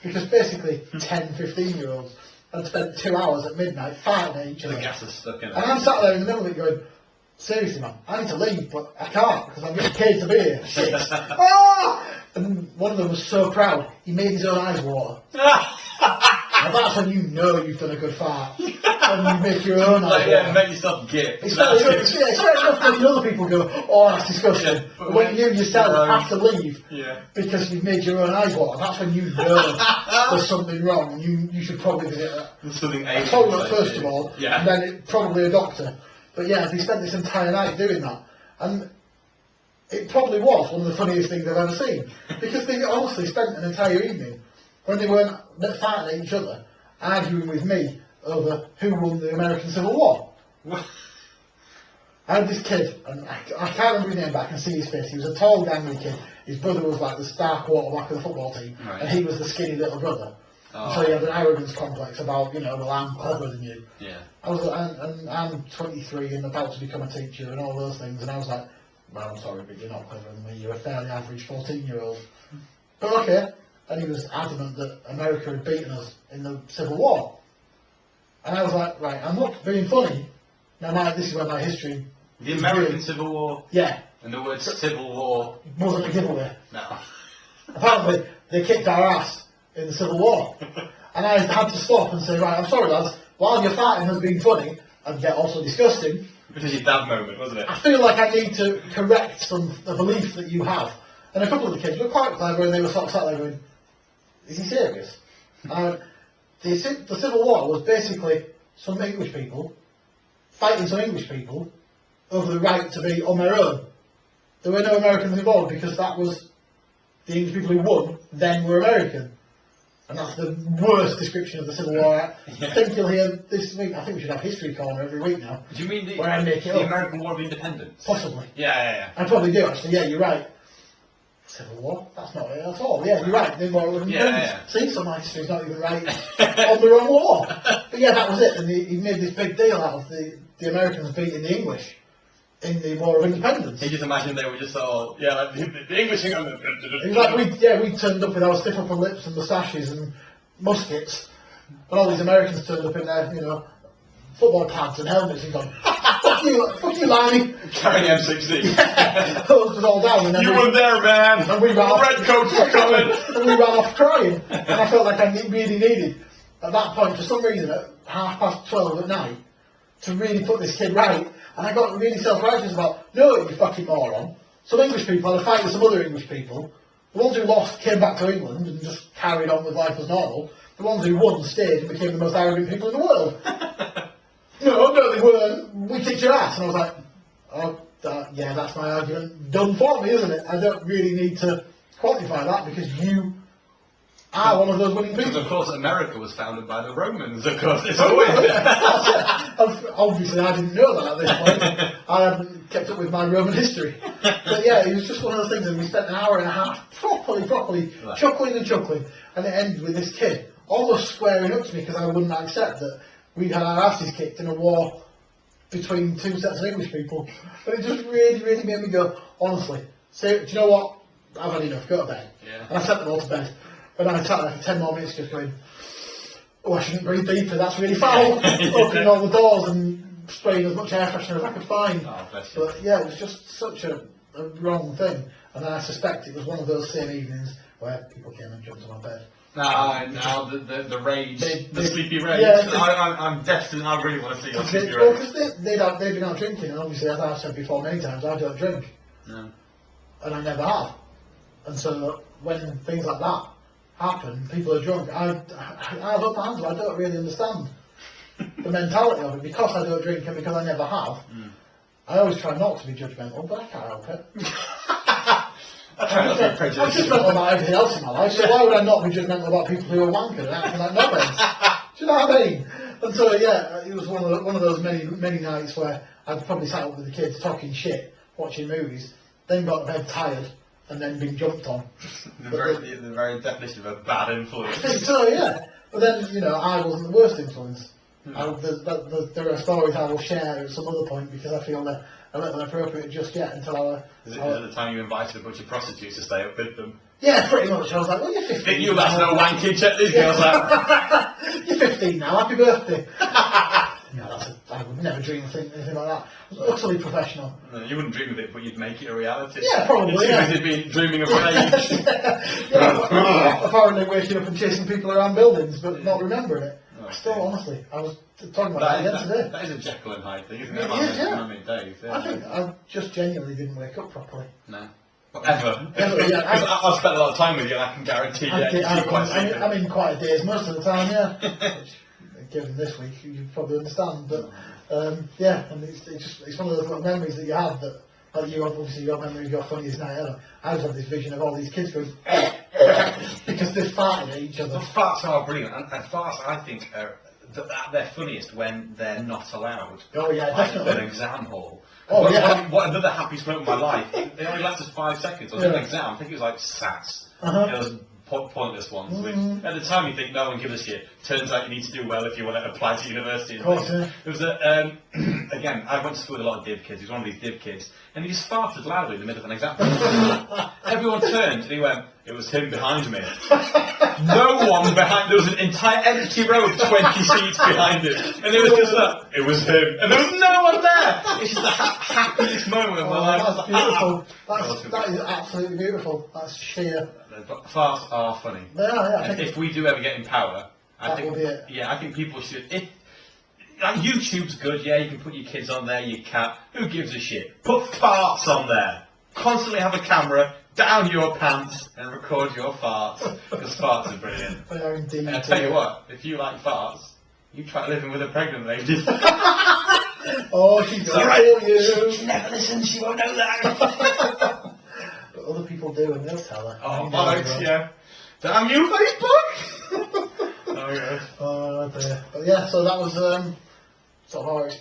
because basically 10, 15-year-olds had spent 2 hours at midnight fighting at each other. The gas is stuck in it. And I'm sat there in the middle of it going, seriously man, I need to leave, but I can't because I'm getting paid to be here. Shit. Ah! And one of them was so proud, he made his own eyes water. And that's when you know you've done a good fart. When you make your own eyes water. Yeah, make yourself git. It's fair enough when other people go, oh that's disgusting. Yeah, but when you yourself have to leave yeah. because you've made your own eyes water, that's when you know there's something wrong and you should probably visit a toilet first of all, and then probably a doctor. But yeah, they spent this entire night doing that. And it probably was one of the funniest things I've ever seen. Because they honestly spent an entire evening, when they weren't fighting at each other, arguing with me over who won the American Civil War. I had this kid, and I can't remember his name, but I can see his face. He was a tall, gangly kid. His brother was like the star quarterback of the football team, and he was the skinny little brother. Oh. So he had an arrogance complex about, well, I'm cleverer than you. Yeah. I'm 23 and about to become a teacher and all those things, and I was like, well, I'm sorry, but you're not cleverer than me. You're a fairly average 14-year-old. But okay. And he was adamant that America had beaten us in the Civil War. And I was like, right, I'm not being funny. Now, this is where my history... The American Civil War? Yeah. And the word Civil War... Wasn't a giveaway. No. Apparently, they kicked our ass in the Civil War. And I had to stop and say, right, I'm sorry lads, while your fighting has been funny, and yet also disgusting... It was your dad moment, wasn't it? I feel like I need to correct a belief that you have. And a couple of the kids were quite clever and they were sort of sat there going, is he serious? The Civil War was basically some English people fighting some English people over the right to be on their own. There were no Americans involved because that was the English people who won then were American. And that's the worst description of the Civil War. Yeah. I think you'll hear this week. I think we should have History Corner every week now. Do you mean the the American War of Independence? Possibly. Yeah. I probably do actually. Yeah, you're right. Civil War? That's not it at all. Yeah, you're right. The War of Independence. Yeah. See, some of my history's not even right on the wrong war. But yeah, that was it. And he made this big deal out of the Americans beating the English in the War of Independence. He just imagined they were just all, like the English thing on the... It was like we turned up with our stiff upper lips and moustaches and muskets, and all these Americans turned up in their, football pads and helmets and gone, fuck you, Limey. Carrying M16. Yeah, hosed us all down. And then you were there, man. And we ran the red coats were coming. And we ran off crying. And I felt like I really needed, at that point, for some reason, at 12:30 at night, to really put this kid right. And I got really self-righteous about, no, you fucking moron. Some English people had a fight with some other English people. The ones who lost came back to England and just carried on with life as normal. The ones who won stayed and became the most arrogant people in the world. No, they weren't. We kicked your ass. And I was like, yeah, that's my argument done for me, isn't it? I don't really need to quantify that because you are one of those winning people. Because, of course, America was founded by the Romans, of course. It's always Obviously, I didn't know that at this point. I hadn't kept up with my Roman history. But yeah, it was just one of those things, and we spent an hour and a half properly chuckling. And it ended with this kid almost squaring up to me because I wouldn't accept that we'd had our asses kicked in a war between two sets of English people. And it just really made me go, honestly, do you know what? I've had enough, go to bed. Yeah. And I sent them all to bed. And I sat there for 10 more minutes just going, oh, I shouldn't breathe deeper, that's really foul. Opening all the doors and spraying as much air freshener as I could find. Oh, bless you. But yeah, it was just such a wrong thing. And I suspect it was one of those same evenings where people came and jumped on my bed. Now the rage, the sleepy rage. Yeah, I'm destined. I really want to see your sleepy rage. Well, because they've been out drinking, and obviously, as I've said before many times, I don't drink. No. And I never have. And so when things like that happen, people are drunk. I have up my hands, but I don't really understand the mentality of it because I don't drink and because I never have. I always try not to be judgmental, but I can't help it. I'm judgmental about everything else in my life, so why would I not be judgmental about people who are wankered and acting like knobheads? Do you know what I mean? And so yeah, it was one of those many nights where I'd probably sat up with the kids talking shit, watching movies, then got to bed tired, and then been jumped on. the very definition of a bad influence. I think so, yeah. But then, I wasn't the worst influence. There are stories I will share at some other point because I feel they're a little inappropriate just yet until our... Is it the time you invited a bunch of prostitutes to stay up with them? Yeah, pretty much. I was like, well, you're 15. You that's no wanking, check these girls out. You're 15 now, happy birthday. No, I would never dream of anything like that. It was utterly professional. No, you wouldn't dream of it, but you'd make it a reality. Yeah, probably. You'd be dreaming of rage. Apparently waking up and chasing people around buildings, but not remembering it. Okay. Still, honestly, I was talking about that again today. That is a Jekyll and Hyde thing, isn't it? It is, yeah. Days, yeah. I think I just genuinely didn't wake up properly. No. Ever. Yeah, I've spent a lot of time with you, and I can guarantee I'm in quite a daze most of the time, yeah. Which, given this week, you probably understand, but yeah, and it's one of those little memories that you have that, like you obviously your memory of your funniest night ever. I just have this vision of all these kids going because they're farting at each other. The farts are brilliant, and farts I think are at their funniest when they're not allowed. Oh yeah, like definitely. An exam hall. Oh yeah. What another happiest moment of my life. It only lasted 5 seconds. I was in an exam. I think it was like SATs. It was pointless ones. Which at the time you think no one gives a shit. Turns out you need to do well if you want to apply to university. Of course, yeah. There was again, I went to school with a lot of div kids. He was one of these div kids, and he just farted loudly in the middle of an exam. Everyone turned and he went, it was him behind me. No one behind. There was an entire empty row of 20 seats behind him, and it was just that. It was him, and there was no one there. It's just the happiest moment of my life. That's beautiful. That is absolutely beautiful. That's sheer. But farts are funny. They are, yeah. And if we do ever get in power, I think will be it. Yeah, I think people should. Like YouTube's good. Yeah, you can put your kids on there. Your cat. Who gives a shit? Put farts on there. Constantly have a camera down your pants and record your farts because farts are brilliant. They are indeed. And I tell you what, if you like farts, you try living with a pregnant lady. Oh, she's gonna kill you. She never listens. She won't know that. But other people do, and they'll tell her. Oh, bollocks, yeah. Damn you, Facebook! Oh, yeah. Oh, dear. But yeah, so that was sort of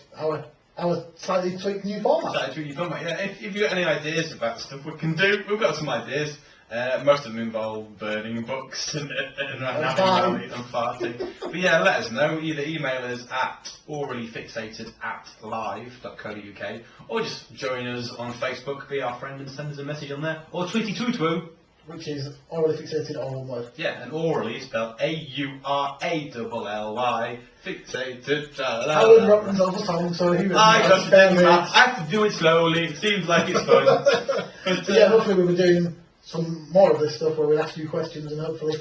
our slightly tweaked new format. Slightly tweaked new format, yeah. If you've got any ideas about stuff we can do, we've got some ideas. Most of them involve burning books and farting. But yeah, let us know. Either email us at aurallyfixated@live.co.uk or just join us on Facebook, be our friend and send us a message on there. Or tweety tweetwoo. Which is Aurally Fixated, all one word. Yeah, and Aurally is spelled AURALLY, fixated. Alan wrote himself a song, so he was... I have to do it slowly, it seems like it's fun. But, yeah, hopefully we'll be doing some more of this stuff where we'll ask you questions and hopefully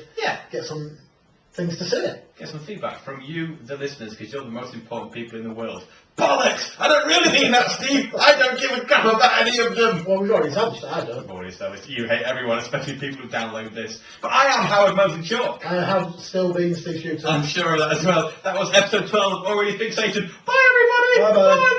get some things to say. Get some feedback from you, the listeners, because you're the most important people in the world. Bollocks! I don't really mean that, Steve! I don't give a crap about any of them! Well, we've already established that, I don't. We've already established you hate everyone, especially people who download this. But I am Howard Mosley Chalk. I have still been Steve Shooter. I'm sure of that as well. That was episode 12 of Aurally Fixated. Bye, everybody! Bye-bye!